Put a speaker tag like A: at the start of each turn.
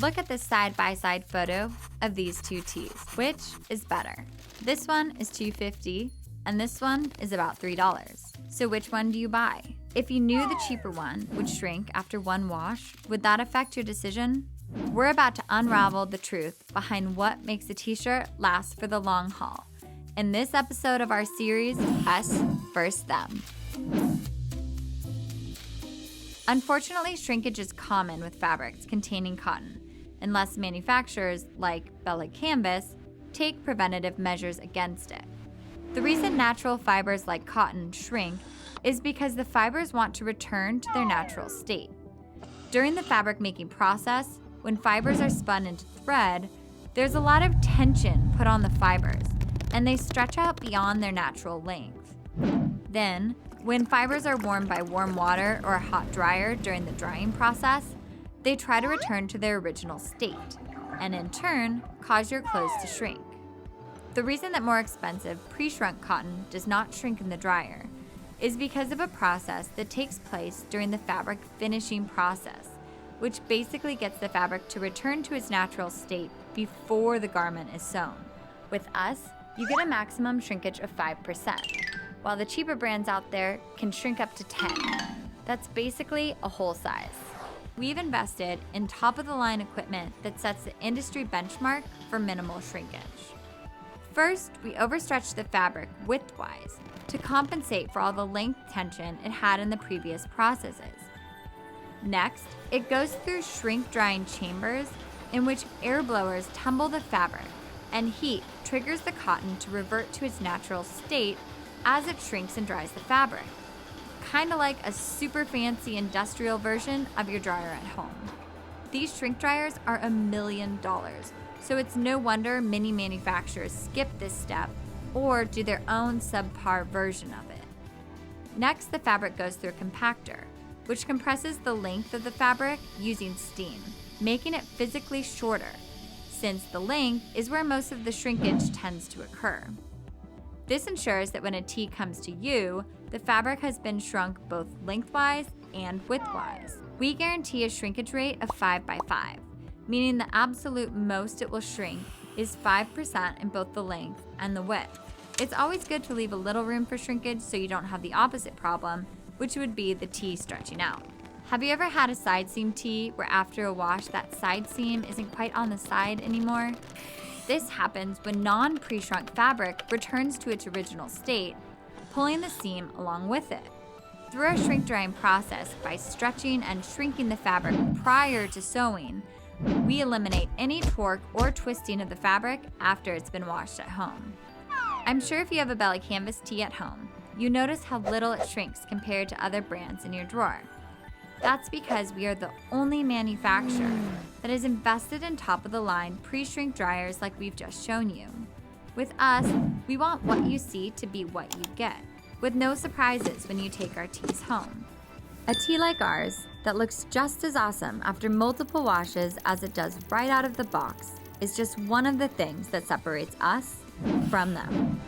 A: Look at this side-by-side photo of these two tees. Which is better? This one is $2.50 and this one is about $3. So which one do you buy? If you knew the cheaper one would shrink after one wash, would that affect your decision? We're about to unravel the truth behind what makes a t-shirt last for the long haul in this episode of our series, Us vs. Them. Unfortunately, shrinkage is common with fabrics containing cotton, unless manufacturers, like Bella Canvas, take preventative measures against it. The reason natural fibers like cotton shrink is because the fibers want to return to their natural state. During the fabric making process, when fibers are spun into thread, there's a lot of tension put on the fibers, and they stretch out beyond their natural length. Then, when fibers are warmed by warm water or a hot dryer during the drying process, they try to return to their original state, and in turn, cause your clothes to shrink. The reason that more expensive pre-shrunk cotton does not shrink in the dryer is because of a process that takes place during the fabric finishing process, which basically gets the fabric to return to its natural state before the garment is sewn. With us, you get a maximum shrinkage of 5%, while the cheaper brands out there can shrink up to 10%. That's basically a whole size. We've invested in top-of-the-line equipment that sets the industry benchmark for minimal shrinkage. First, we overstretch the fabric widthwise to compensate for all the length tension it had in the previous processes. Next, it goes through shrink-drying chambers in which air blowers tumble the fabric, and heat triggers the cotton to revert to its natural state as it shrinks and dries the fabric. Kind of like a super fancy industrial version of your dryer at home. These shrink dryers are $1 million, so it's no wonder many manufacturers skip this step or do their own subpar version of it. Next, the fabric goes through a compactor, which compresses the length of the fabric using steam, making it physically shorter, since the length is where most of the shrinkage tends to occur. This ensures that when a tee comes to you, the fabric has been shrunk both lengthwise and widthwise. We guarantee a shrinkage rate of 5x5, meaning the absolute most it will shrink is 5% in both the length and the width. It's always good to leave a little room for shrinkage so you don't have the opposite problem, which would be the tee stretching out. Have you ever had a side seam tee where after a wash that side seam isn't quite on the side anymore? This happens when non-pre-shrunk fabric returns to its original state, pulling the seam along with it. Through our shrink drying process, by stretching and shrinking the fabric prior to sewing, we eliminate any torque or twisting of the fabric after it's been washed at home. I'm sure if you have a Bella Canvas tee at home, you notice how little it shrinks compared to other brands in your drawer. That's because we are the only manufacturer that has invested in top-of-the-line pre-shrink dryers like we've just shown you. With us, we want what you see to be what you get, with no surprises when you take our tees home. A tee like ours that looks just as awesome after multiple washes as it does right out of the box is just one of the things that separates us from them.